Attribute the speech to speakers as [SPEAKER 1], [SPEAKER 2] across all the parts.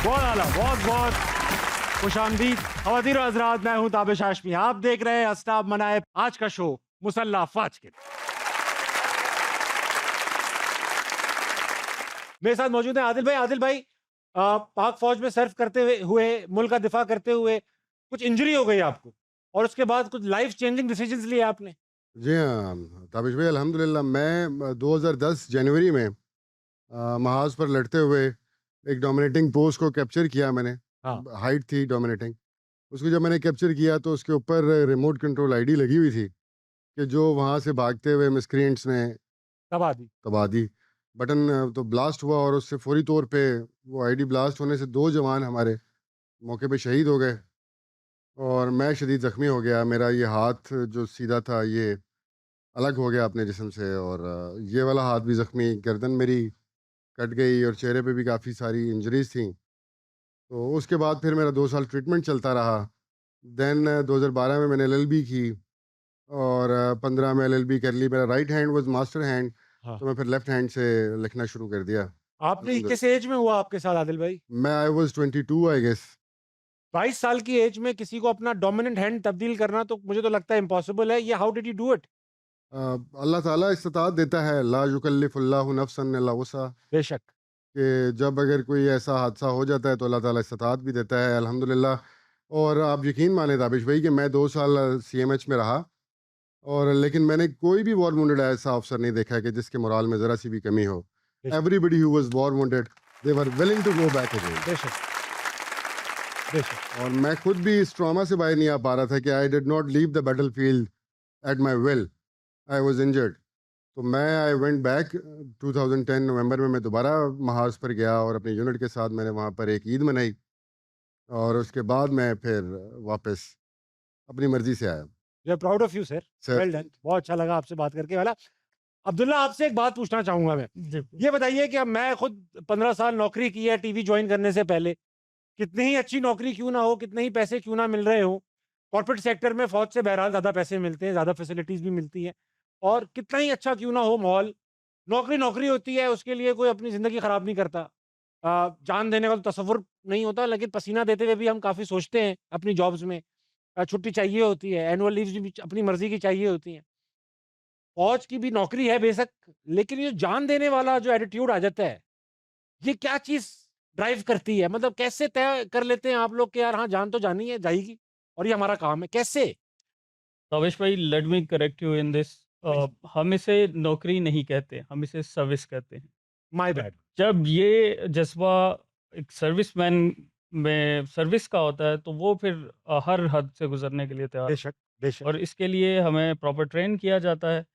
[SPEAKER 1] बहुत आला, बहुत बहुत खुशामदीद ख़वातीन और हज़रात, मैं हूं ताबिश हाशमी। आप देख रहे हैं अस्ताब मनाए। आज का शो मुसल्ला अफ़वाज के मेरे साथ मौजूद है आदिल भाई। आदिल भाई, पाक फौज में सर्व करते हुए मुल्क का दिफा करते हुए कुछ इंजरी हो गई आपको, और उसके बाद कुछ लाइफ चेंजिंग डिसीजंस लिए आपने।
[SPEAKER 2] जी हाँ, ताबिश भाई अल्हम्दुलिल्लाह मैं 2010 जनवरी में महाज पर लड़ते हुए एक डोमिनेटिंग पोस्ट को कैप्चर किया मैंने।
[SPEAKER 1] हाँ।
[SPEAKER 2] हाइट थी डोमिनेटिंग। उसको जब मैंने कैप्चर किया तो उसके ऊपर रिमोट कंट्रोल आईडी लगी हुई थी कि जो वहाँ से भागते हुए मिस्क्रिएंट्स ने
[SPEAKER 1] तबाह दी।
[SPEAKER 2] तबाह दी। बटन तो ब्लास्ट हुआ और उससे फौरी तौर पे वो आईडी ब्लास्ट होने से 2 जवान हमारे मौके पे शहीद हो गए और मैं शदीद ज़ख्मी हो गया। मेरा ये हाथ जो सीधा था ये अलग हो गया अपने जिस्म से और ये वाला हाथ भी ज़ख्मी, गर्दन मेरी कट गई और चेहरे पे भी काफ़ी सारी इंजरीज़ थी। तो उसके बाद फिर मेरा 2 साल ट्रीटमेंट चलता रहा। देन 2012 में मैंने एलएलबी की और 15 में एलएलबी कर ली। मेरा right hand was master hand,
[SPEAKER 1] हाँ।
[SPEAKER 2] तो मैं फिर लेफ्ट हैंड से लिखना शुरू कर दिया।
[SPEAKER 1] आपने किस
[SPEAKER 2] अल्हम्दुलिल्लाह।
[SPEAKER 1] एज में हुआ आपके साथ आदिल भाई?
[SPEAKER 2] मैं आई वाज़ 22 आई गेस।
[SPEAKER 1] 22 साल की एज में किसी को अपना डोमिनेंट हैंड तब्दील करना तो मुझे तो लगता है इम्पॉसिबल है। ये how did you do it?
[SPEAKER 2] अल्लाह ताला इस्तिताअत देता है, ला युकल्लिफुल्लाहु नफ्सन इल्ला वुसअहा,
[SPEAKER 1] बेशक।
[SPEAKER 2] कि जब अगर कोई ऐसा हादसा हो जाता है तो अल्लाह ताला इस्तिताअत भी देता है अल्हम्दुलिल्लाह। और आप यकीन माने ताबिश भाई कि मैं 2 साल सीएमएच में रहा और लेकिन मैंने कोई भी वॉर वुंडेड ऐसा अफ़सर नहीं देखा कि जिसके मोराल में ज़रा सी भी कमी हो।
[SPEAKER 1] बेशक।
[SPEAKER 2] Everybody who was war wounded they were willing to go back again.
[SPEAKER 1] बेशक। बेशक।
[SPEAKER 2] और मैं खुद भी इस ट्रॉमा से बाहर नहीं आ पा रहा था कि I did not leave the battlefield at my will, I was injured. तो मैं आई वेंट बैक 2010 नवंबर में मैं दोबारा महाज पर गया और अपने यूनिट के साथ मैंने वहाँ पर एक ईद मनाई और उसके बाद मैं फिर वापस अपनी मर्ज़ी से आया।
[SPEAKER 1] We are proud of you sir.
[SPEAKER 2] Sir
[SPEAKER 1] well done. बहुत अच्छा लगा आपसे बात करके। वाला अब्दुल्ला, आपसे एक बात पूछना चाहूंगा मैं।
[SPEAKER 3] जी।
[SPEAKER 1] ये बताइए कि अब मैं खुद 15 साल नौकरी की है टीवी ज्वाइन करने से पहले। कितनी ही अच्छी नौकरी क्यों ना हो, कितने ही पैसे क्यों ना मिल रहे हो, कॉर्पोरेट सेक्टर में फौज से बहरहाल ज़्यादा पैसे मिलते हैं, ज़्यादा फैसिलिटीज़ भी मिलती हैं। और कितना ही अच्छा क्यों ना हो माहौल, नौकरी नौकरी होती है, उसके लिए कोई अपनी ज़िंदगी ख़राब नहीं करता। जान देने का तो तसव्वुर नहीं होता, लेकिन पसीना देते हुए भी हम काफ़ी सोचते हैं अपनी जॉब्स में। छुट्टी चाहिए होती है, एनुअल लीव्स भी अपनी मर्ज़ी की चाहिए होती हैं। फौज की भी नौकरी है बेशक, लेकिन ये जान देने वाला जो एटीट्यूड आ जाता है, ये क्या चीज़ ड्राइव करती है? मतलब कैसे तय कर लेते हैं आप लोग कि यार हाँ, जान तो जानी है, जाएगी और ये हमारा काम है, कैसे?
[SPEAKER 3] तवेश भाई, let me correct you in this.
[SPEAKER 1] Please.
[SPEAKER 3] हम इसे नौकरी नहीं कहते, हम इसे सर्विस कहते हैं।
[SPEAKER 1] माय
[SPEAKER 3] और
[SPEAKER 1] बैड।
[SPEAKER 3] जब ये जज्बा एक सर्विसमैन में सर्विस का होता है तो वो फिर हर हद से गुजरने के लिए तैयार होता
[SPEAKER 1] बेशक, बेशक।
[SPEAKER 3] है। और इसके लिए हमें प्रॉपर ट्रेन किया जाता है।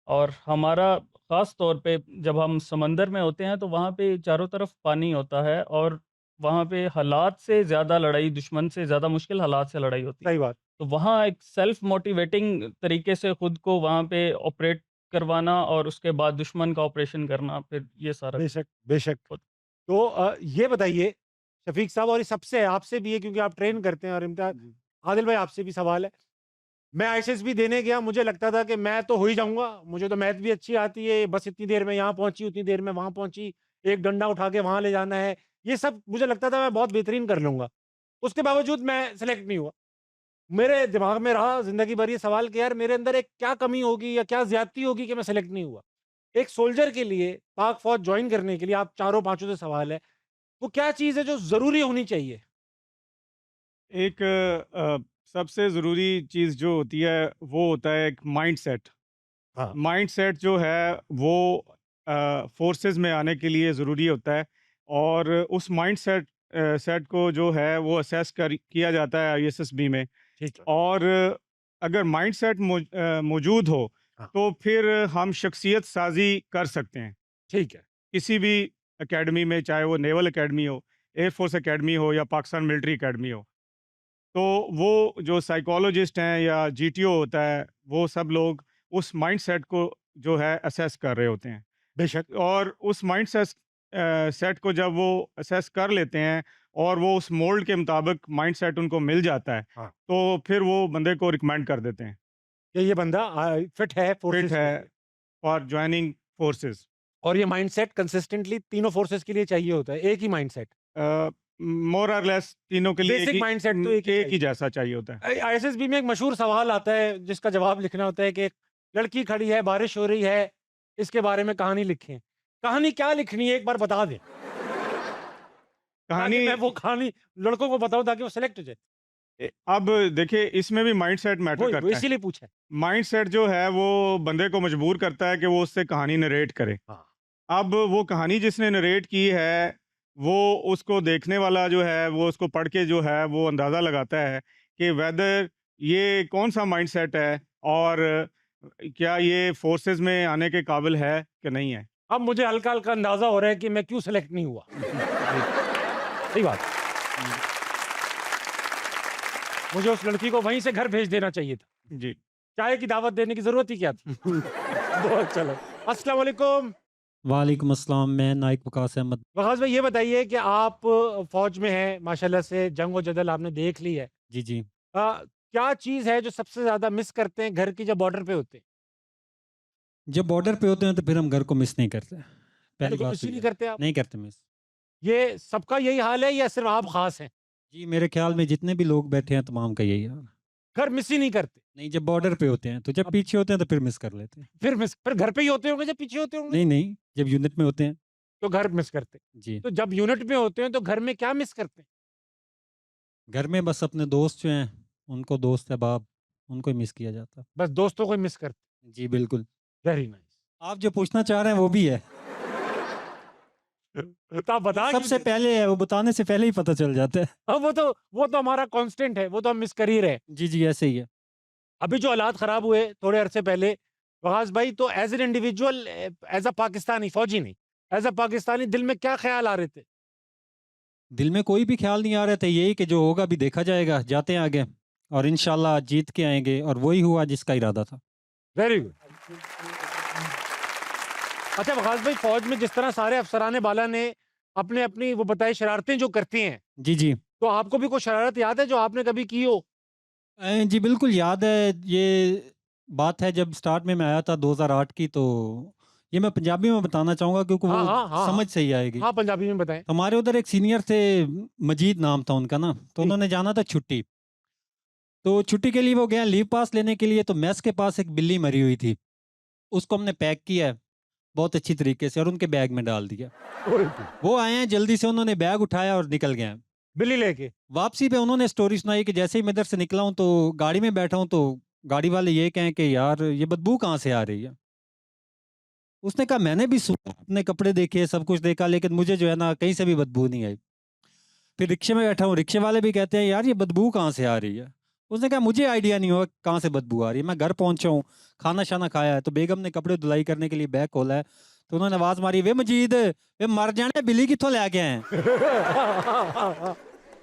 [SPEAKER 3] और हमारा ख़ास तौर पे जब हम समंदर में होते हैं तो वहाँ पे चारों तरफ पानी होता है और वहाँ पे हालात से ज़्यादा लड़ाई, दुश्मन से ज़्यादा मुश्किल हालात से लड़ाई होती है।
[SPEAKER 1] सही बात।
[SPEAKER 3] तो वहाँ एक सेल्फ मोटिवेटिंग तरीके से खुद को वहाँ पे ऑपरेट करवाना और उसके बाद दुश्मन का ऑपरेशन करना, फिर ये सारा
[SPEAKER 1] बेशक, बेशक।
[SPEAKER 3] होता
[SPEAKER 1] तो ये बताइए शफ़ीक साहब, और ये सबसे आपसे भी है क्योंकि आप ट्रेन करते हैं, और इम्तियाज़
[SPEAKER 2] जी।
[SPEAKER 1] आदिल भाई आपसे भी सवाल है। मैं आईसीएसबी देने गया, मुझे लगता था कि मैं तो हो ही जाऊँगा, मुझे तो मैथ भी अच्छी आती है, बस इतनी देर में यहाँ पहुँची, उतनी देर में वहाँ पहुँची, एक डंडा उठा के वहाँ ले जाना है, ये सब मुझे लगता था मैं बहुत बेहतरीन कर लूँगा। उसके बावजूद मैं सेलेक्ट नहीं हुआ। मेरे दिमाग में रहा ज़िंदगी भर ये सवाल कि यार मेरे अंदर एक क्या कमी होगी या क्या ज़्यादती होगी कि मैं सेलेक्ट नहीं हुआ? एक सोल्जर के लिए पाक फ़ौज जॉइन करने के लिए आप चारों पाँचों से सवाल है, वो क्या चीज़ है जो ज़रूरी होनी चाहिए?
[SPEAKER 4] एक सबसे ज़रूरी चीज़ जो होती है वो होता है एक माइंडसेट।
[SPEAKER 1] हाँ।
[SPEAKER 4] माइंडसेट जो है वो फोर्सेस में आने के लिए ज़रूरी होता है और उस माइंडसेट सेट को जो है वो असेस कर किया जाता है आईएसएसबी में।
[SPEAKER 1] ठीक है।
[SPEAKER 4] और अगर माइंडसेट मौजूद हो
[SPEAKER 1] हाँ।
[SPEAKER 4] तो फिर हम शख्सियत साजी कर सकते हैं
[SPEAKER 1] ठीक है।
[SPEAKER 4] किसी भी एकेडमी में, चाहे वो नेवल एकेडमी हो, एयरफोर्स एकेडमी हो या पाकिस्तान मिलिट्री एकेडमी हो। तो वो जो साइकोलॉजिस्ट हैं या जीटीओ होता है, वो सब लोग उस माइंडसेट को जो है असेस कर रहे होते हैं।
[SPEAKER 1] बेशक।
[SPEAKER 4] और उस माइंडसेट सेट को जब वो असेस कर लेते हैं और वो उस मोल्ड के मुताबिक माइंडसेट उनको मिल जाता है,
[SPEAKER 1] हाँ।
[SPEAKER 4] तो फिर वो बंदे को रिकमेंड कर देते हैं,
[SPEAKER 1] कि ये बंदा फिट है
[SPEAKER 4] फिट
[SPEAKER 1] फ़ोर्सेस
[SPEAKER 4] है
[SPEAKER 1] के लिए।
[SPEAKER 4] For joining forces.
[SPEAKER 1] और ये माइंडसेट कंसिस्टेंटली तीनों फ़ोर्सेस के लिए चाहिए होता है, एक ही माइंडसेट।
[SPEAKER 4] मोर और लेस तीनों के लिए
[SPEAKER 1] बेसिक माइंडसेट तो एक ही
[SPEAKER 4] एक ही जैसा चाहिए होता है।
[SPEAKER 1] आईएसएसबी में एक मशहूर सवाल आता है जिसका जवाब लिखना होता है कि एक लड़की खड़ी है, बारिश हो रही है, इसके बारे में कहानी लिखें। कहानी क्या लिखनी है एक बार बता दें, ताकि
[SPEAKER 4] कहानी
[SPEAKER 1] मैं वो कहानी लड़कों को बताऊं ताकि वो सेलेक्ट हो जाए।
[SPEAKER 4] अब देखिए इसमें भी माइंडसेट मैटर
[SPEAKER 1] वो
[SPEAKER 4] करता है।
[SPEAKER 1] इसीलिए पूछा है।
[SPEAKER 4] माइंडसेट जो है वो बंदे को मजबूर करता है कि वो उससे कहानी नरेट करे।
[SPEAKER 1] हाँ।
[SPEAKER 4] अब वो कहानी जिसने नरेट की है वो उसको देखने वाला जो है वो उसको पढ़ के जो है वो अंदाज़ा लगाता है कि वेदर ये कौन सा माइंडसेट है और क्या ये फोर्सेस में आने के काबिल है कि नहीं है।
[SPEAKER 1] अब मुझे हल्का हल्का अंदाजा हो रहा है कि मैं क्यों सेलेक्ट नहीं हुआ। सही बात। मुझे उस लड़की को वहीं से घर भेज देना चाहिए था।
[SPEAKER 4] जी
[SPEAKER 1] चाय की दावत देने की जरूरत ही क्या थी। बहुत चलो। अस्सलाम वालेकुम।
[SPEAKER 5] वालेकुम अस्सलाम। मैं नाइक वकास अहमद।
[SPEAKER 1] वकास भाई ये बताइए कि आप फौज में हैं, माशाल्लाह से जंग व जदल आपने देख ली है।
[SPEAKER 5] जी जी।
[SPEAKER 1] क्या चीज़ है जो सबसे ज्यादा मिस करते हैं घर की जब बॉर्डर पे होते हैं?
[SPEAKER 5] जब बॉर्डर पे होते हैं तो फिर हम घर को मिस नहीं करते। पहली
[SPEAKER 1] बिल्कुल
[SPEAKER 5] बात
[SPEAKER 1] मिस
[SPEAKER 5] तो
[SPEAKER 1] ही नहीं
[SPEAKER 5] ये है।
[SPEAKER 1] करते आप?
[SPEAKER 5] नहीं करते मिस।
[SPEAKER 1] ये सबका यही हाल है या सिर्फ आप खास हैं?
[SPEAKER 5] जी मेरे ख्याल में जितने भी लोग बैठे हैं तमाम का यही हाल है।
[SPEAKER 1] घर मिस ही नहीं करते?
[SPEAKER 5] नहीं, जब बॉर्डर पे होते हैं तो जब
[SPEAKER 1] अब-
[SPEAKER 5] पीछे होते हैं तो फिर मिस कर लेते हैं।
[SPEAKER 1] फिर घर पे ही होते होंगे जब पीछे होते होंगे?
[SPEAKER 5] नहीं नहीं, जब यूनिट में होते हैं।
[SPEAKER 1] तो घर मिस करते।
[SPEAKER 5] जी।
[SPEAKER 1] तो जब यूनिट में होते हैं तो घर में क्या मिस करते हैं?
[SPEAKER 5] घर में बस अपने दोस्त जो हैं उनको, दोस्त अहबाब, उनको ही मिस किया जाता है।
[SPEAKER 1] बस दोस्तों को ही मिस करते।
[SPEAKER 5] जी बिल्कुल।
[SPEAKER 1] Very nice.
[SPEAKER 5] आप जो पूछना चाह रहे हैं वो भी है।
[SPEAKER 1] तो आप बता क्यों
[SPEAKER 5] सबसे
[SPEAKER 1] नहीं?
[SPEAKER 5] पहले है, वो बताने से पहले ही पता चल जाता है।
[SPEAKER 1] हाँ, वो तो हमारा कांस्टेंट है, वो तो हम मिस कर ही रहे हैं।
[SPEAKER 5] जी जी, ऐसे ही है।
[SPEAKER 1] अभी जो हालात खराब हुए थोड़े अरसे पहले, वकास भाई, तो as an individual, as a Pakistani, फौजी नहीं, एज अ पाकिस्तानी दिल में क्या ख्याल आ रहे थे?
[SPEAKER 5] दिल में कोई भी ख्याल नहीं आ रहा था, यही कि जो होगा अभी देखा जाएगा, जाते हैं आगे और इंशाल्लाह जीत के आएंगे, और वही हुआ जिसका इरादा था।
[SPEAKER 1] Very good. अच्छा वकास भाई, फौज में जिस तरह सारे अफसरान बाला ने अपने अपनी वो बताई शरारतें जो करती हैं,
[SPEAKER 5] जी जी।
[SPEAKER 1] तो आपको भी कोई शरारत याद है जो आपने कभी की हो?
[SPEAKER 5] जी बिल्कुल याद है। ये बात है जब स्टार्ट में मैं आया था 2008 की, तो ये मैं पंजाबी में बताना चाहूँगा क्योंकि
[SPEAKER 1] हाँ
[SPEAKER 5] वो
[SPEAKER 1] हाँ हाँ
[SPEAKER 5] समझ सही आएगी।
[SPEAKER 1] हाँ, पंजाबी में बताएं।
[SPEAKER 5] हमारे उधर एक सीनियर थे, मजीद नाम था उनका ना, तो
[SPEAKER 1] जी।
[SPEAKER 5] उन्होंने जाना था छुट्टी। तो छुट्टी के लिए वो गया लीव पास लेने के लिए, तो मेस के पास एक बिल्ली मरी हुई थी, उसको हमने पैक किया है बहुत अच्छी तरीके से और उनके बैग में डाल दिया। वो आए हैं जल्दी से, उन्होंने बैग उठाया और निकल गए हैं।
[SPEAKER 1] बिल्ली लेके?
[SPEAKER 5] वापसी पे उन्होंने स्टोरी सुनाई कि जैसे ही मैं इधर से निकला हूँ तो गाड़ी में बैठा हूँ तो गाड़ी वाले ये कहें कि यार ये बदबू कहाँ से आ रही है। उसने कहा मैंने भी सुना, अपने कपड़े देखे, सब कुछ देखा, लेकिन मुझे जो है ना कहीं से भी बदबू नहीं आई। फिर रिक्शे में बैठा हूँ, रिक्शे वाले भी कहते हैं यार ये बदबू कहाँ से आ रही है। उसने कहा मुझे आइडिया नहीं हुआ कहाँ से बदबू आ रही है, मैं घर पहुंचा हूँ, खाना शाना खाया है, तो बेगम ने कपड़े धुलाई करने के लिए बैग खोला है, तो उन्होंने आवाज मारी, वे मजीद वे मर जाने, बिल्ली कितों लेके आए हैं।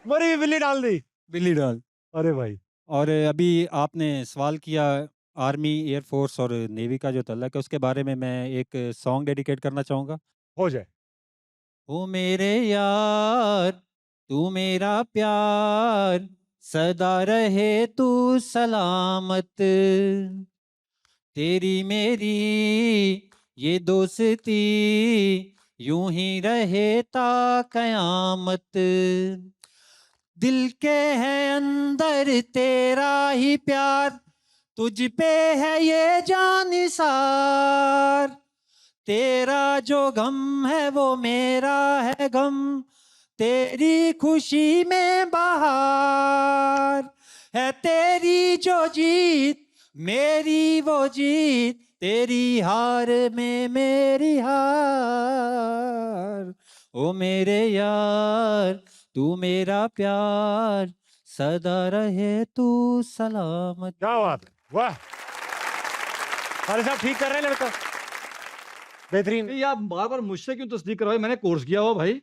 [SPEAKER 1] मरी हुई बिल्ली डाल दी?
[SPEAKER 5] बिल्ली डाल।
[SPEAKER 1] अरे भाई।
[SPEAKER 5] और अभी आपने सवाल किया आर्मी, एयरफोर्स और नेवी का जो तल्लक है, उसके बारे में मैं एक सॉन्ग डेडिकेट करना चाहूँगा।
[SPEAKER 1] हो जाए।
[SPEAKER 5] ओ मेरे यार तू मेरा प्यार, सदा रहे तू सलामत, तेरी मेरी ये दोस्ती यूं ही रहे ता कयामत, दिल के है अंदर तेरा ही प्यार, तुझ पे है ये जान निसार, तेरा जो गम है वो मेरा है गम, तेरी खुशी में बहार है, तेरी जो जीत मेरी वो जीत, तेरी हार में मेरी हार, ओ मेरे यार तू मेरा प्यार, सदा रहे तू सलामत।
[SPEAKER 1] क्या बात है, वाह। खालिद साहब ठीक कर रहे हैं लड़का, बेहतरीन।
[SPEAKER 6] नहीं, आप बार बार मुझसे क्यों तस्दीक करवाए, मैंने कोर्स किया हुआ भाई।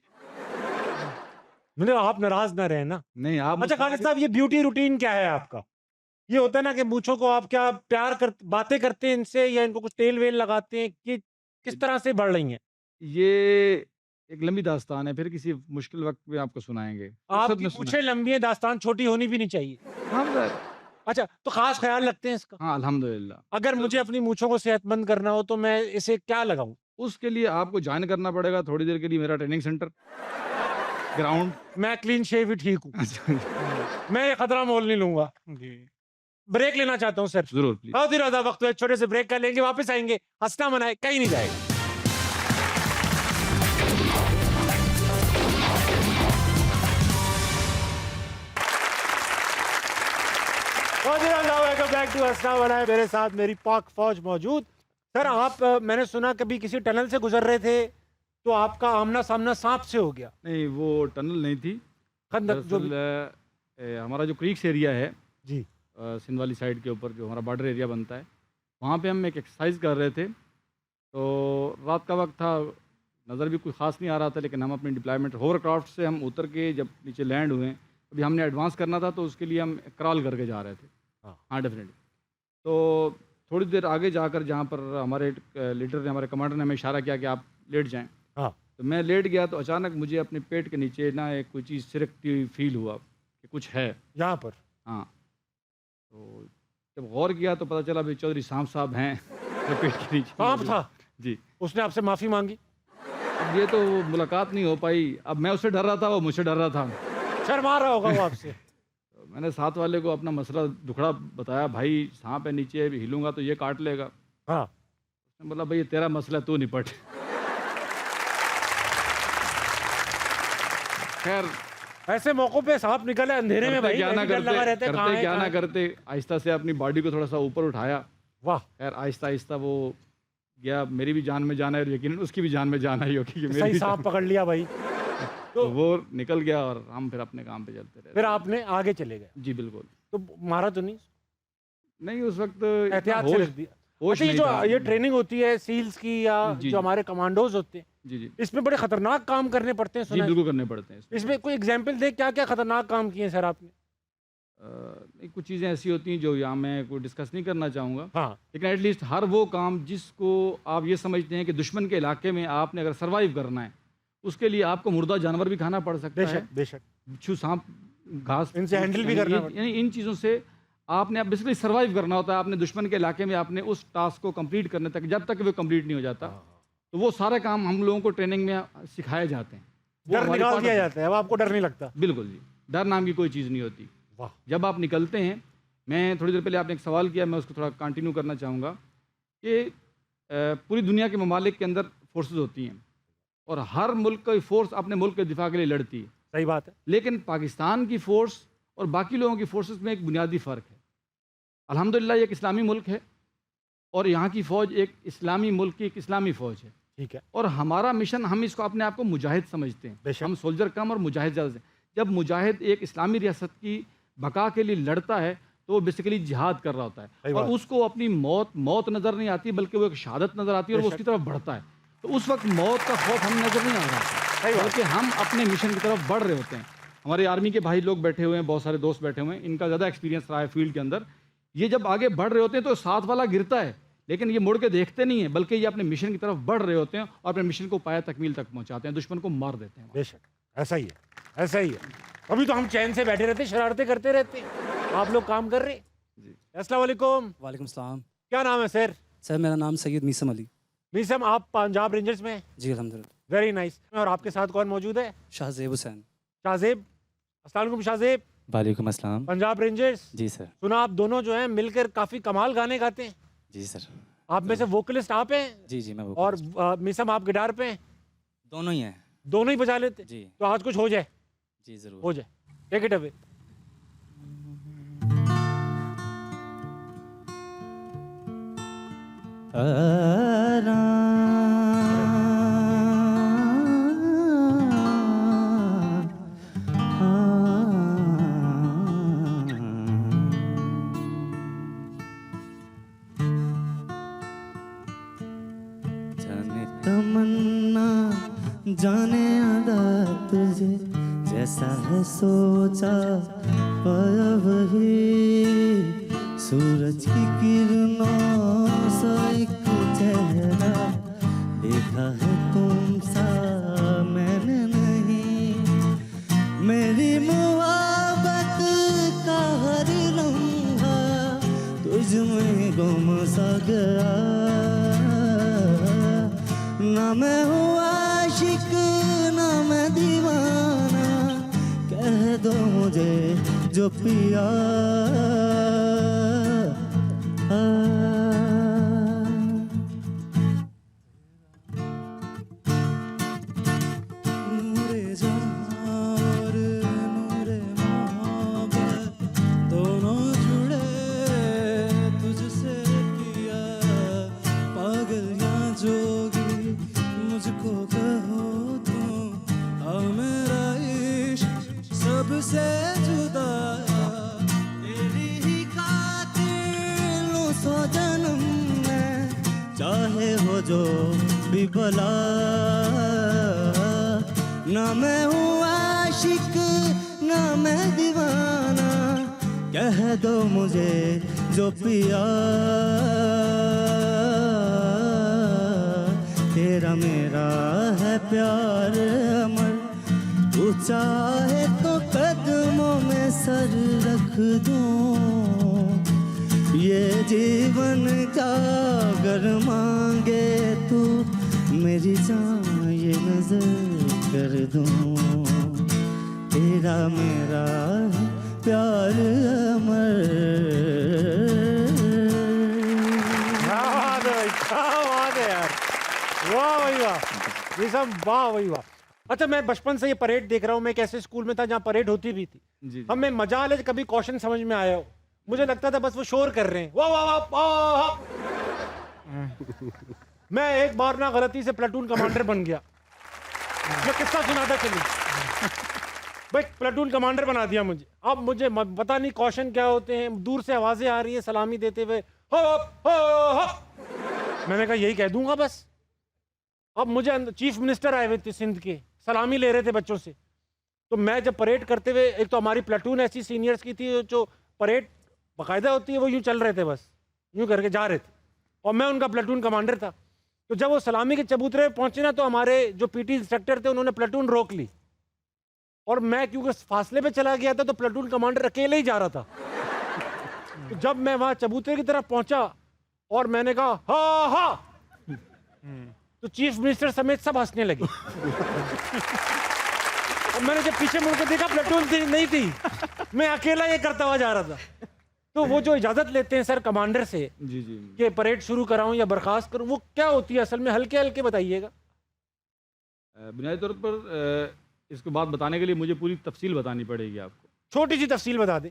[SPEAKER 1] मतलब आप नाराज ना रहे ना।
[SPEAKER 6] नहीं आप
[SPEAKER 1] अच्छा खालिद साहब, ये ब्यूटी रूटीन क्या है आपका? ये होता है ना कि मूंछों को आप क्या प्यार कर बातें करते हैं इनसे, या इनको कुछ तेल वेल लगाते हैं, कि किस तरह से बढ़ रही हैं?
[SPEAKER 6] ये एक लंबी दास्तान है, फिर किसी मुश्किल वक्त में आपको सुनाएंगे। फुर्सत
[SPEAKER 1] आपकी
[SPEAKER 6] में सुना-
[SPEAKER 1] पूछे लंबी है, दास्तान छोटी होनी भी नहीं चाहिए।
[SPEAKER 6] हाँ सर।
[SPEAKER 1] अच्छा, तो खास ख्याल रखते हैं इसका?
[SPEAKER 6] हाँ अल्हम्दुलिल्लाह।
[SPEAKER 1] अगर मुझे अपनी मूंछों को सेहतमंद करना हो तो मैं इसे क्या लगाऊं?
[SPEAKER 6] उसके लिए आपको ज्वाइन करना पड़ेगा थोड़ी देर के लिए मेरा ट्रेनिंग सेंटर। ग्राउंड
[SPEAKER 1] मैं क्लीन शेव ही ठीक हूँ, मैं ये खतरा मोल नहीं लूंगा।
[SPEAKER 4] जी
[SPEAKER 1] ब्रेक लेना चाहता हूँ सर,
[SPEAKER 6] जरूर प्लीज।
[SPEAKER 1] बहुत ही ज्यादा वक्त है, छोटे से ब्रेक कर लेंगे, वापस आएंगे, हंसना मनाए, कहीं नहीं जाएगा। वेलकम बैक टू हंसना मनाए, मेरे साथ मेरी पाक फौज मौजूद। सर आप मैंने सुना कभी किसी टनल से गुजर रहे थे तो आपका आमना सामना सांप से हो गया।
[SPEAKER 6] नहीं वो टनल नहीं थी,
[SPEAKER 1] खंदक जो
[SPEAKER 6] दरअसल हमारा जो क्रीक्स एरिया है
[SPEAKER 1] जी,
[SPEAKER 6] सिंध वाली साइड के ऊपर जो हमारा बॉर्डर एरिया बनता है, वहाँ पे हम एक एक्सरसाइज कर रहे थे। तो रात का वक्त था, नज़र भी कोई ख़ास नहीं आ रहा था, लेकिन हम अपनी डिप्लॉयमेंट होवरक्राफ्ट से हम उतर के जब नीचे लैंड हुए, अभी हमने एडवांस करना था तो उसके लिए हम क्रॉल करके जा रहे थे। हाँ डेफिनेटली। तो थोड़ी देर आगे जाकर जहाँ पर हमारे लीडर ने, हमारे कमांडर ने हमें इशारा किया कि आप लेट जाएं,
[SPEAKER 1] हाँ।
[SPEAKER 6] तो मैं लेट गया तो अचानक मुझे अपने पेट के नीचे ना एक कोई चीज़ सिरकती हुई फील हुआ कि कुछ है
[SPEAKER 1] यहाँ पर।
[SPEAKER 6] हाँ। तो जब गौर किया तो पता चला भाई चौधरी सांप साहब हैं जो पेट के नीचे
[SPEAKER 1] सांप था
[SPEAKER 6] जी।
[SPEAKER 1] उसने आपसे माफी मांगी?
[SPEAKER 6] अब ये तो मुलाकात नहीं हो पाई, अब मैं उससे डर रहा था, वो मुझसे डर रहा था।
[SPEAKER 1] शर्मा रहा होगा वो आपसे।
[SPEAKER 6] तो मैंने साथ वाले को अपना मसला दुखड़ा बताया, भाई सांप है नीचे, हिलूंगा तो ये काट लेगा।
[SPEAKER 1] हाँ।
[SPEAKER 6] उसने बोला भाई ये तेरा मसला है, तू निपट। खैर
[SPEAKER 1] ऐसे मौकों पे सांप निकले अंधेरे में भाई,
[SPEAKER 6] क्या ना
[SPEAKER 1] मेडिकल लगा रहते हैं, कहाँ
[SPEAKER 6] करते
[SPEAKER 1] है,
[SPEAKER 6] क्या
[SPEAKER 1] कहाँ
[SPEAKER 6] ना
[SPEAKER 1] है?
[SPEAKER 6] करते आहिस्ता से अपनी बॉडी को थोड़ा सा ऊपर उठाया।
[SPEAKER 1] वाह।
[SPEAKER 6] खैर आहिस्ता आहिस्ता वो गया, मेरी भी जान में जान है और यकीनन उसकी भी जान में जान आई होगी कि मेरी
[SPEAKER 1] सही
[SPEAKER 6] भी
[SPEAKER 1] सांप पकड़ लिया भाई।
[SPEAKER 6] तो वो निकल गया और हम फिर अपने काम पे चलते रहे।
[SPEAKER 1] फिर आपने आगे चले गए
[SPEAKER 6] जी बिल्कुल।
[SPEAKER 1] तो मारा तो नहीं?
[SPEAKER 6] नहीं उस वक्त इतना
[SPEAKER 1] एहतियात से
[SPEAKER 6] होश
[SPEAKER 1] रख दिया।
[SPEAKER 6] होश
[SPEAKER 1] अच्छा, ये
[SPEAKER 6] नहीं
[SPEAKER 1] जो
[SPEAKER 6] था।
[SPEAKER 1] ये ट्रेनिंग होती है सील्स की या
[SPEAKER 6] जी,
[SPEAKER 1] जो
[SPEAKER 6] जी।
[SPEAKER 1] हमारे कमांडोज होते हैं,
[SPEAKER 6] जी जी
[SPEAKER 1] इसमें बड़े खतरनाक काम करने पड़ते हैं
[SPEAKER 6] जी
[SPEAKER 1] सुना है।
[SPEAKER 6] बिल्कुल करने पड़ते हैं इसमें।
[SPEAKER 1] इसमें कोई एग्जांपल दे, क्या क्या खतरनाक काम किए सर आपने?
[SPEAKER 6] कुछ चीज़ें ऐसी होती हैं जो यहाँ मैं कोई डिस्कस नहीं करना चाहूँगा,
[SPEAKER 1] हाँ
[SPEAKER 6] लेकिन एटलीस्ट हर वो काम जिसको आप ये समझते हैं कि दुश्मन के इलाके में आपने अगर सर्वाइव करना है, उसके लिए आपको मुर्दा जानवर भी खाना पड़ सकता है,
[SPEAKER 1] बेशक बेशक,
[SPEAKER 6] बिच्छू सांप घास,
[SPEAKER 1] इनसे हैंडल भी करना पड़ता
[SPEAKER 6] यानी इन चीज़ों से आपने बेसिकली सर्वाइव करना होता है। आपने दुश्मन के इलाके में आपने उस टास्क को कंप्लीट करने तक, जब तक वो कंप्लीट नहीं हो जाता, तो वो सारे काम हम लोगों को ट्रेनिंग में सिखाए जाते हैं। वो
[SPEAKER 1] डर
[SPEAKER 6] हमारी
[SPEAKER 1] निकाल
[SPEAKER 6] part
[SPEAKER 1] दिया
[SPEAKER 6] of-
[SPEAKER 1] जाता है, अब आपको डर नहीं लगता?
[SPEAKER 6] बिल्कुल जी, डर नाम की कोई चीज़ नहीं होती।
[SPEAKER 1] वाह।
[SPEAKER 6] जब आप निकलते हैं, मैं थोड़ी देर पहले आपने एक सवाल किया, मैं उसको थोड़ा कंटिन्यू करना चाहूँगा कि पूरी दुनिया के ममालिक के अंदर फोर्सेस होती हैं और हर मुल्क की फ़ोर्स अपने मुल्क के दिफा के लिए लड़ती है,
[SPEAKER 1] सही बात है।
[SPEAKER 6] लेकिन पाकिस्तान की फ़ोर्स और बाकी लोगों की फोर्सेस में एक बुनियादी फ़र्क है। अल्हम्दुलिल्लाह ये एक इस्लामी मुल्क है और यहाँ की फ़ौज एक इस्लामी मुल्क की एक इस्लामी फ़ौज है,
[SPEAKER 1] ठीक है।
[SPEAKER 6] और हमारा मिशन, हम इसको अपने आप को मुजाहिद समझते हैं।
[SPEAKER 1] बेशक।
[SPEAKER 6] हम सोल्जर कम और मुजाहिद ज़्यादा से। जब मुजाहिद एक इस्लामी रियासत की बका के लिए लड़ता है तो वो बेसिकली जिहाद कर रहा होता
[SPEAKER 1] सही
[SPEAKER 6] है, और
[SPEAKER 1] बात।
[SPEAKER 6] उसको अपनी मौत नज़र नहीं आती, बल्कि वो एक शहादत नज़र आती है और वो
[SPEAKER 1] बेशक।
[SPEAKER 6] उसकी तरफ बढ़ता है। तो उस वक्त मौत का खौफ हमें नज़र नहीं आ रहा
[SPEAKER 1] सही
[SPEAKER 6] है,
[SPEAKER 1] बात।
[SPEAKER 6] बल्कि हम अपने मिशन की तरफ बढ़ रहे होते हैं। हमारे आर्मी के भाई लोग बैठे हुए हैं, बहुत सारे दोस्त बैठे हुए हैं, इनका ज़्यादा एक्सपीरियंस रहा है फील्ड के अंदर। ये जब आगे बढ़ रहे होते हैं तो साथ वाला गिरता है, लेकिन ये मुड़ के देखते नहीं है, बल्कि ये अपने मिशन की तरफ बढ़ रहे होते हैं और अपने मिशन को पाया तकमील तक पहुंचाते हैं, दुश्मन को मार देते हैं।
[SPEAKER 1] बेशक, ऐसा ही है, ऐसा ही है। अभी तो हम चैन से बैठे रहते, शरारतें करते रहते हैं, आप लोग काम कर रहे।
[SPEAKER 6] जी।
[SPEAKER 1] अस्सलाम वालेकुम।
[SPEAKER 7] वालेकुम सलाम।
[SPEAKER 1] क्या नाम है सर?
[SPEAKER 7] सर मेरा नाम सैयद मीसम अली।
[SPEAKER 1] मीसम, आप पंजाब रेंजर्स में हैं?
[SPEAKER 7] जी अल्हम्दुलिल्लाह।
[SPEAKER 1] Very nice. और आपके साथ कौन मौजूद है?
[SPEAKER 7] शाहजेब हुसैन।
[SPEAKER 1] शाहजेब। अस्सलाम वालेकुम शाहजेब।
[SPEAKER 8] वालेकुम अस्सलाम।
[SPEAKER 1] पंजाब रेंजर्स।
[SPEAKER 8] जी सर।
[SPEAKER 1] सुना आप दोनों जो हैं मिलकर काफी कमाल गाने गाते हैं।
[SPEAKER 8] जी सर।
[SPEAKER 1] आप में से वोकलिस्ट आप हैं
[SPEAKER 8] जी जी मैं वो
[SPEAKER 1] और मीसम आप गिटार पे हैं,
[SPEAKER 8] दोनों ही हैं।
[SPEAKER 1] दोनों ही बजा लेते।
[SPEAKER 8] जी
[SPEAKER 1] तो आज कुछ हो जाए,
[SPEAKER 8] जी ज़रूर।
[SPEAKER 1] हो जाए। Take it away.
[SPEAKER 8] जाने तमन्ना जाने अदा तुझे, जैसा है सोचा पाया वही, सूरज की किरणों सा एक चेहरा देखा है तुमसा मैंने नहीं, मेरी मोहब्बत का हर लम्हा तुझ में गुम सा गया, ना मैं हूँ आशिक ना मैं दीवाना, दो मुझे जो पिया नूरे जहां और नूरे मोहब्बत दोनों जुड़े तुझसे पिया पागल या जोगी मुझको कहो तुम हाँ मेरा इश्क सबसे जुदा तेरी ही खातिर लूं 100 जन्म में चाहे हो जो भी भला ना मैं हूँ आशिक ना मैं दीवाना कह दो मुझे जो पिया तेरा मेरा है प्यार अमर तू चाहे तो कदमों में सर रख दूं ये जीवन का अगर मांगे तू मेरी जान ये नजर कर दूं तेरा मेरा है प्यार अमर
[SPEAKER 1] क्या बात है भाई, क्या बात है यार, वाह भाई वाह, ये सब वाह भाई वाह। अच्छा, मैं बचपन से ये परेड देख रहा हूँ, मैं एक ऐसे स्कूल में था जहाँ परेड होती भी थी।
[SPEAKER 3] जी
[SPEAKER 1] हमें मजाल है कभी क्वेश्चन समझ में आया हो, मुझे लगता था बस वो शोर कर रहे हैं वाह वाह वाह वाह। मैं एक बार ना गलती से प्लेटून कमांडर बन गया, मैं किस्सा सुनाता चलूं भाई, प्लेटून कमांडर बना दिया मुझे। अब मुझे पता नहीं क्वेश्चन क्या होते हैं, दूर से आवाजें आ रही है सलामी देते हुए हो हो। मैंने कहा यही कह दूंगा बस। अब मुझे चीफ मिनिस्टर आए हुए थे सिंध के, सलामी ले रहे थे बच्चों से, तो मैं जब परेड करते हुए, एक तो हमारी प्लेटून ऐसी सीनियर्स की थी जो परेड बाकायदा होती है वो यूं चल रहे थे, बस यूं करके जा रहे थे, और मैं उनका प्लेटून कमांडर था। तो जब वो सलामी के चबूतरे पे पहुंचे ना, तो हमारे जो पीटी इंस्ट्रक्टर थे उन्होंने प्लेटून रोक ली, और मैं क्योंकि फासले पे चला गया था तो प्लेटून कमांडर अकेले ही जा रहा था। तो जब मैं वहां चबूतरे की तरफ पहुंचा और मैंने कहा हा हा, तो चीफ मिनिस्टर समेत सब हंसने लगे। और मैंने जब पीछे मुड़ के देखा प्लेटून नहीं थी, मैं अकेला ये करता हुआ जा रहा था। तो वो जो इजाजत लेते हैं सर कमांडर से
[SPEAKER 3] जी जी
[SPEAKER 1] कि परेड शुरू कराऊं या बर्खास्त करूं, वो क्या होती है असल में, हल्के हल्के बताइएगा।
[SPEAKER 6] बुनियादी तौर पर इसको बात बताने के लिए मुझे पूरी तफसील बतानी पड़ेगी आपको।
[SPEAKER 1] छोटी सी तफसील बता दें।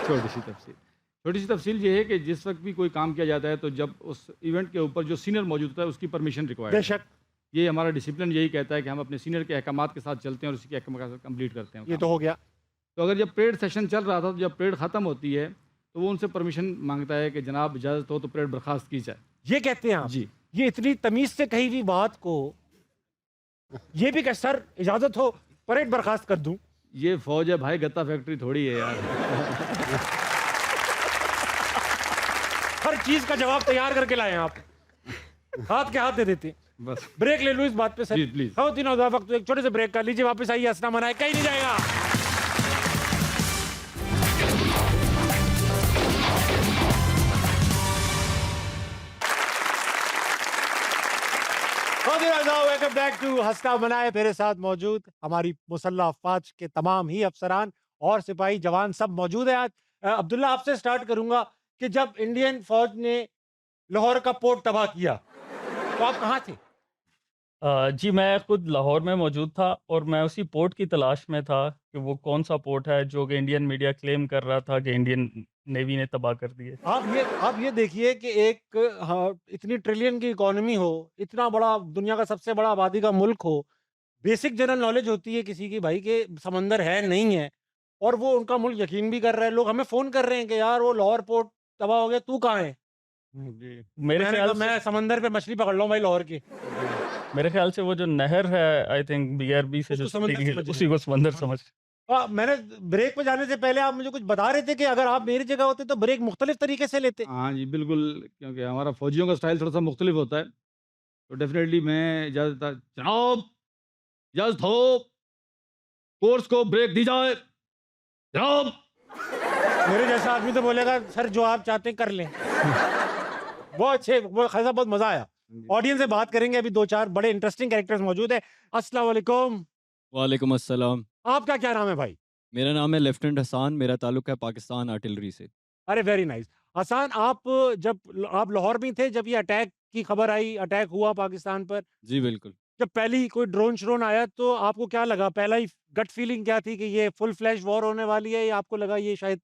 [SPEAKER 6] छोटी सी तफसील ये है कि जिस वक्त भी कोई काम किया जाता है तो जब उस इवेंट के ऊपर जो सीनियर मौजूद होता है उसकी परमिशन रिक्वायर्ड है।
[SPEAKER 1] बेशक,
[SPEAKER 6] ये हमारा डिसिप्लिन यही कहता है कि हम अपने सीनियर के अहकामात के साथ चलते हैं और उसी के अहकामात कंप्लीट करते हैं
[SPEAKER 1] ये तो हो गया।
[SPEAKER 6] तो अगर जब परेड सेशन चल रहा था, तो जब परेड ख़त्म होती है तो वो उनसे परमिशन मांगता है कि जनाब इजाज़त हो तो परेड बर्खास्त की जाए।
[SPEAKER 1] ये कहते हैं आप?
[SPEAKER 6] जी।
[SPEAKER 1] ये इतनी तमीज से कही हुई बात को ये भी कह सर इजाजत हो परेड बर्खास्त कर दूं?
[SPEAKER 6] ये फौज है भाई, गत्ता फैक्ट्री थोड़ी है यार।
[SPEAKER 1] हर चीज का जवाब तैयार करके लाए हैं आप, हाथ के हाथ दे देते।
[SPEAKER 6] बस
[SPEAKER 1] ब्रेक ले लो इस बात पे सर।
[SPEAKER 6] Ji, please.
[SPEAKER 1] हो तीनों दफा वक्त, एक छोटे से ब्रेक कर लीजिए, वापस आइए, हंसना मनाए, कहीं नहीं जाएगा। वेलकम बैक टू हंसना मनाए। मेरे साथ मौजूद हमारी मुसल्लह अफवाज के तमाम ही अफसरान और सिपाही जवान सब मौजूद हैं आज। अब्दुल्ला, आपसे स्टार्ट करूंगा कि जब इंडियन फौज ने लाहौर का पोर्ट तबाह किया तो आप कहाँ थे?
[SPEAKER 3] जी, मैं खुद लाहौर में मौजूद था और मैं उसी पोर्ट की तलाश में था कि वो कौन सा पोर्ट है जो कि इंडियन मीडिया क्लेम कर रहा था कि इंडियन नेवी ने तबाह कर दिए।
[SPEAKER 1] आप ये देखिए कि एक इतनी ट्रिलियन की इकोनॉमी हो, इतना बड़ा दुनिया का सबसे बड़ा आबादी का मुल्क हो, बेसिक जनरल नॉलेज होती है किसी की भाई के समंदर है नहीं है, और वो उनका मुल्क यकीन भी कर रहा है। लोग हमें फोन कर रहे हैं कि यार वो लाहौर पोर्ट तबाह हो गया, तू कहाँ है?
[SPEAKER 3] मेरे ख्याल से
[SPEAKER 1] मैं समंदर पे मछली पकड़ रहा हूँ भाई लाहौर की।
[SPEAKER 3] मेरे ख्याल से वो जो नहर है, आई थिंक बीआरबी से जो
[SPEAKER 1] उसको समंदर
[SPEAKER 3] निकली है,
[SPEAKER 1] समझ रहे
[SPEAKER 3] उसी को समंदर समझ।
[SPEAKER 1] मैंने ब्रेक पे जाने से पहले आप मुझे कुछ बता रहे थे कि अगर आप मेरी जगह होते तो ब्रेक मुख्तलिफ तरीके से लेते।
[SPEAKER 6] हाँ जी बिल्कुल, क्योंकि हमारा फौजियों का स्टाइल थोड़ा सा मुख्तलिफ होता है, तो डेफिनेटली मैं इजाज़त जनाब, इजाज़त हो, कोर्स को ब्रेक दी जाए जनाब।
[SPEAKER 1] मेरे जैसा आदमी तो बोलेगा सर जो आप चाहते हैं कर लें। वो अच्छे, वो खासा बहुत मजा आया। ऑडियंस से बात करेंगे, अभी दो चार बड़े इंटरेस्टिंग कैरेक्टर्स मौजूद है। अस्सलाम वालेकुम।
[SPEAKER 9] वालेकुम अस्सलाम।
[SPEAKER 1] आपका क्या नाम है भाई?
[SPEAKER 9] मेरा नाम है लेफ्टिनेंट हसान, मेरा ताल्लुक है पाकिस्तान आर्टिलरी से।
[SPEAKER 1] अरे वेरी नाइस। हसन, आप आप लाहौर में थे जब ये अटैक की खबर आई, अटैक हुआ पाकिस्तान पर,
[SPEAKER 9] जी, बिल्कुल।
[SPEAKER 1] जब पहली कोई ड्रोन श्रोन आया तो आपको क्या लगा? पहला ही गट फीलिंग क्या थी कि ये फुल फ्लैश वॉर होने वाली है, या आपको लगा ये शायद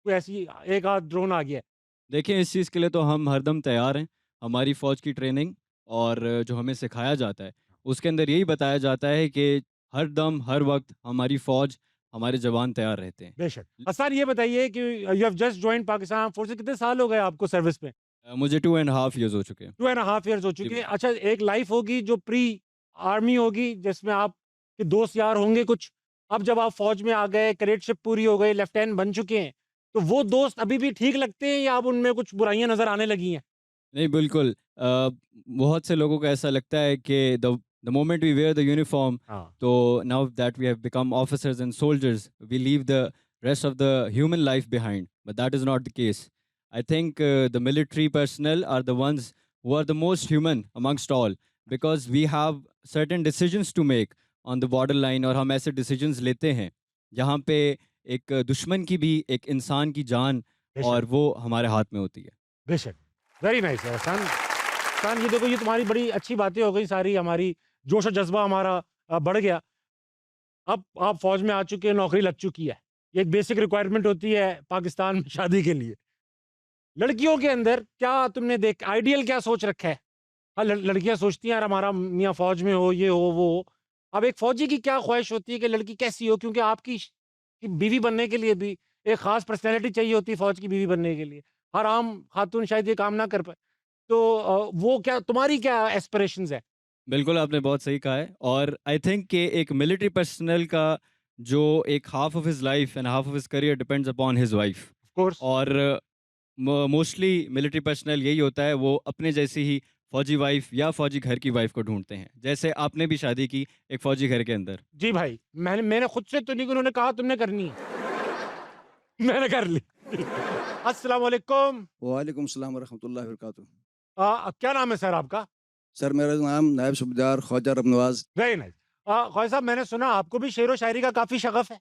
[SPEAKER 1] कोई ऐसी एक आध ड्रोन आ गया है?
[SPEAKER 9] देखिए, इस चीज़ के लिए तो हम हरदम तैयार हैं। हमारी फ़ौज की ट्रेनिंग और जो हमें सिखाया जाता है, उसके अंदर यही बताया जाता है कि हर दम, हर वक़्त हमारी फ़ौज, हमारे जवान तैयार रहते हैं।
[SPEAKER 1] बेशक। हसन, ये बताइए कि you have just joined Pakistan armed forces, कितने साल हो गए आपको सर्विस में?
[SPEAKER 9] मुझे 2 एंड हाफ इयर्स हो चुके हैं।
[SPEAKER 1] 2 एंड हाफ ईयर्स हो
[SPEAKER 9] जी,
[SPEAKER 1] चुके हैं। अच्छा, एक लाइफ होगी जो प्री आर्मी होगी, जिसमें आपके दोस्त यार होंगे कुछ। अब जब आप फौज में आ गए, कैडेटशिप पूरी हो गई, लेफ्टिनेंट बन चुके हैं, तो वो दोस्त अभी भी ठीक लगते हैं या अब उनमें कुछ बुराइयां नजर आने लगी हैं?
[SPEAKER 9] नहीं, बिल्कुल। बहुत से लोगों को ऐसा लगता है कि the moment we wear the uniform,
[SPEAKER 1] हाँ।
[SPEAKER 9] तो now that we have become officers and soldiers, we leave the rest of the human life behind, but that is not the case. I think the military personnel are the ones who are the most human amongst all, because we have certain decisions to make on the borderline, और हम ऐसे decisions लेते हैं जहाँ पे एक दुश्मन की भी, एक इंसान की जान,
[SPEAKER 1] बेशक।
[SPEAKER 9] और वो हमारे हाथ में होती है।
[SPEAKER 1] बेशक। वेरी नाइस हसन, ये देखो, ये तुम्हारी बड़ी अच्छी बातें हो गई सारी, हमारी जोश और जज्बा हमारा बढ़ गया। अब आप फौज में आ चुके हैं, नौकरी लग चुकी है, ये एक बेसिक रिक्वायरमेंट होती है पाकिस्तान में शादी के लिए। लड़कियों के अंदर क्या तुमने देख आइडियल क्या सोच रखा है? हाँ, लड़कियां सोचती हैं यार हमारा मियाँ फौज में हो, ये हो वो हो। अब एक फौजी की क्या ख्वाहिश होती है कि लड़की कैसी हो? क्योंकि आपकी की बीवी बनने के लिए भी एक खास पर्सनैलिटी चाहिए होती है फौज की बीवी बनने के लिए। हर आम खातून शायद ये काम ना कर पाए। तो वो क्या तुम्हारी क्या एस्पिरेशंस है?
[SPEAKER 9] बिल्कुल, आपने बहुत सही कहा है, और आई थिंक कि एक मिलिट्री पर्सनल का जो एक half of his life and half of his career depends upon his wife.
[SPEAKER 1] Of course.
[SPEAKER 9] और मोस्टली मिलिट्री पर्सनल यही होता है, वो अपने जैसी ही फौजी वाइफ या फौजी घर की वाइफ को ढूंढते हैं, जैसे आपने भी शादी की एक फौजी घर के अंदर।
[SPEAKER 1] जी भाई, मैंने मैंने खुद से तो नहीं, उन्होंने कहा तुमने करनी है। मैंने कर ली। अस्सलाम वालेकुम।
[SPEAKER 10] वालेकुम सलाम रहमतुल्लाहि व बरकातुहू।
[SPEAKER 1] क्या नाम है सर आपका?
[SPEAKER 10] सर मेरा नाम नायब सूबेदार ख्वाजा रबनवाज।
[SPEAKER 1] Very nice. ख्वाजा साहब, मैंने सुना आपको भी शेर व शायरी का काफी शगफ है।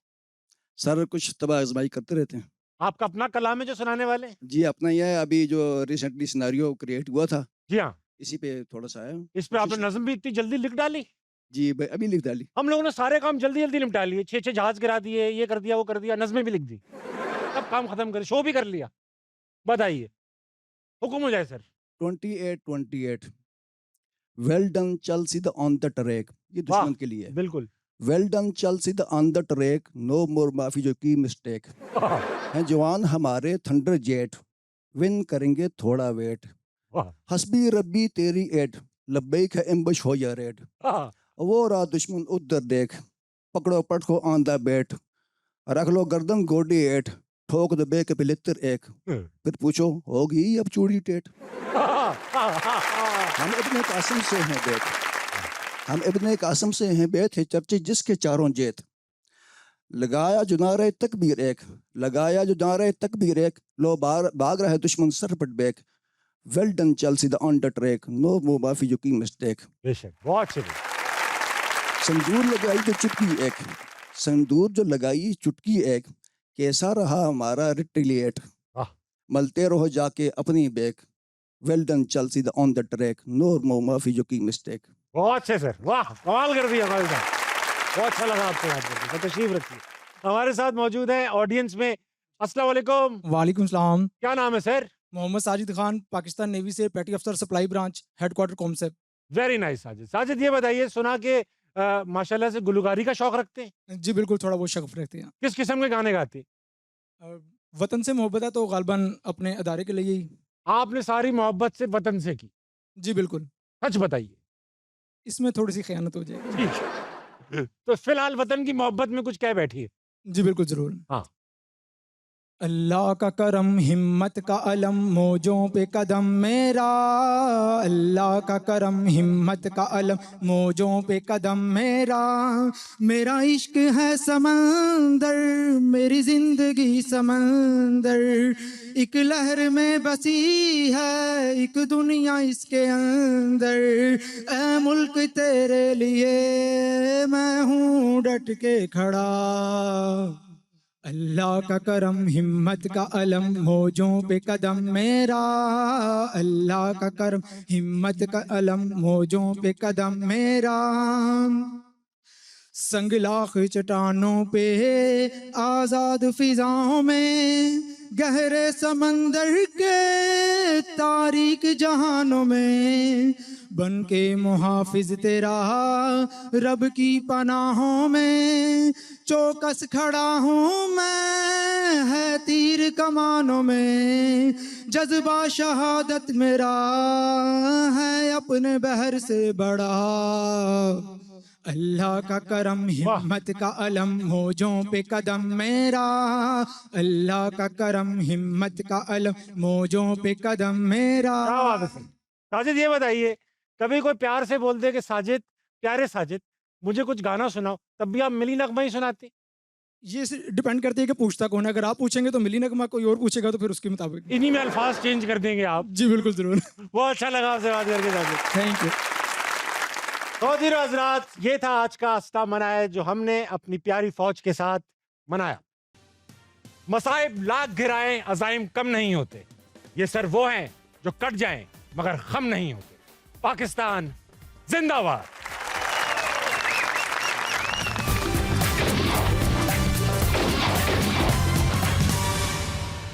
[SPEAKER 10] सर कुछ तबाह आजमाई करते रहते हैं।
[SPEAKER 1] आपका अपना कलाम है जो सुनाने वाले हैं?
[SPEAKER 10] जी अपना यह है, अभी जो रिसेंटली सिनारियो क्रिएट हुआ था,
[SPEAKER 1] जी हाँ।
[SPEAKER 10] इसी पे थोड़ा सा है।
[SPEAKER 1] इस पे आपने नज्म भी इतनी जल्दी लिख डाली?
[SPEAKER 10] जी अभी लिख डाली।
[SPEAKER 1] हम लोगों ने सारे काम जल्दी जल्दी निपटा लिए, 6 जहाज गिरा दिए, ये कर दिया वो कर दिया, नज्में भी लिख दी, सब काम खत्म कर, शो भी कर लिया। बताइए, हुक्म हो जाए सर।
[SPEAKER 10] 28 वेल डन चल सीधा ऑन द ट्रैक, ये
[SPEAKER 1] वाह,
[SPEAKER 10] दुश्मन के लिए है।
[SPEAKER 1] बिल्कुल।
[SPEAKER 10] वेल डन चल सीधा ऑन द ट्रैक, नो मोर माफी जो की मिस्टेक। हैं जवान हमारे थंडर जेट, विन करेंगे थोड़ा वेट।
[SPEAKER 1] वाह।
[SPEAKER 10] हस्बी रब्बी तेरी एट, लब्बैक है एम्बुश हो या रेड।
[SPEAKER 1] हाँ,
[SPEAKER 10] वो रहा दुश्मन उधर देख, पकड़ो पट को ऑन द बैट, रख लो गर्दन गोडी एट, ठोक दो बेक पिलित्र एक, फिर पूछो होगी अब चूड़ी टेट। हम इब्ने कासिम से हैं बेट, हम इब्ने कासिम से हैं बेत है चर्चे जिसके चारों जेत। लगाया जो नारे तकबीर एक, लगाया जो नारे तकबीर एक, लो भाग रहा है दुश्मन सर पट बैक। वेल डन चल सीधा ऑन द ट्रैक, नो मो माफी जो की मिस्टेक।
[SPEAKER 1] बेशक, बहुत अच्छे।
[SPEAKER 10] संदूर लगाई जो चुटकी एक, संदूर जो लगाई चुटकी एक, कैसा रहा हमारा रिटेलिएट। मलते रहो जाके अपनी बैक, वेल डन चल सीधा ऑन द ट्रैक, नो मो माफी जो की मिस्टेक।
[SPEAKER 1] बहुत अच्छे सर, वाह कमाल कर दिया भाई साहब, बहुत अच्छा लगा आपसे बात करके। तो तशरीफ रखिए। हमारे साथ मौजूद है ऑडियंस में। अस्सलाम वालेकुम।
[SPEAKER 11] वालेकुम सलाम।
[SPEAKER 1] क्या नाम है सर?
[SPEAKER 11] मोहम्मद साजिद खान, पाकिस्तान नेवी से पेटी अफसर सप्लाई ब्रांच, हेडक्वार्टर कॉमसेप।
[SPEAKER 1] Very nice Sajid. साजिद, ये बताइए, सुना के माशाल्लाह से गुलगारी का शौक रखते हैं?
[SPEAKER 11] जी बिल्कुल, थोड़ा बहुत शौक रखते हैं।
[SPEAKER 1] किस किस्म के गाने गाते हैं?
[SPEAKER 11] वतन से मोहब्बत है तो गालबन अपने अदारे के लिए ही।
[SPEAKER 1] आपने सारी मोहब्बत से वतन से की?
[SPEAKER 11] जी बिल्कुल।
[SPEAKER 1] सच बताइए।
[SPEAKER 11] इसमें थोड़ी सी खयानत हो जाएगी।
[SPEAKER 1] ठीक है। तो फिलहाल वतन की मोहब्बत में कुछ कह बैठिए।
[SPEAKER 11] जी बिल्कुल जरूर।
[SPEAKER 1] हाँ।
[SPEAKER 11] अल्लाह का करम हिम्मत का अलम मौजों पे कदम मेरा, अल्लाह का करम हिम्मत का अलम मौजों पे कदम मेरा। मेरा इश्क है समंदर, मेरी जिंदगी समंदर, एक लहर में बसी है एक दुनिया इसके अंदर। ऐ मुल्क तेरे लिए मैं हूँ डट के खड़ा, अल्लाह का करम हिम्मत का अलम मौजों पे कदम मेरा, अल्लाह का करम हिम्मत का अलम मौजों पे कदम मेरा। संगलाख चट्टानों पे आजाद फिजाओं में, गहरे समंदर के तारीक जहानों में, बन के मुहाफिज तेरा रब की पनाहों में, चौकस खड़ा हूँ मैं है तीर कमानों में, जज्बा शहादत मेरा है अपने बहर से बड़ा। अल्लाह का करम हिम्मत का अलम मौजों पे कदम मेरा, अल्लाह का करम हिम्मत का अलम मौजों पे कदम मेरा।
[SPEAKER 1] क्या बात है सर। साजिद ये बताइए, कभी कोई प्यार से बोल दे कि साजिद, प्यारे साजिद मुझे कुछ गाना सुनाओ, तब भी आप मिली नगमा ही सुनाते?
[SPEAKER 11] ये डिपेंड करती है कि पूछता कौन है। अगर आप पूछेंगे तो मिली नगमा, कोई और पूछेगा तो फिर उसके मुताबिक।
[SPEAKER 1] इन्हीं में अल्फाज चेंज कर देंगे आप?
[SPEAKER 11] जी बिल्कुल जरूर।
[SPEAKER 1] बहुत अच्छा लगा आपसे बात करके साजिद,
[SPEAKER 11] थैंक यू।
[SPEAKER 1] ख़वातीन और हज़रात, ये था आज का आस्था मनाए जो हमने अपनी प्यारी फौज के साथ मनाया। मसाइब लाख गिराएं अज़ाइम कम नहीं होते, ये सर वो हैं जो कट जाएं मगर गम नहीं होते। पाकिस्तान जिंदाबाद।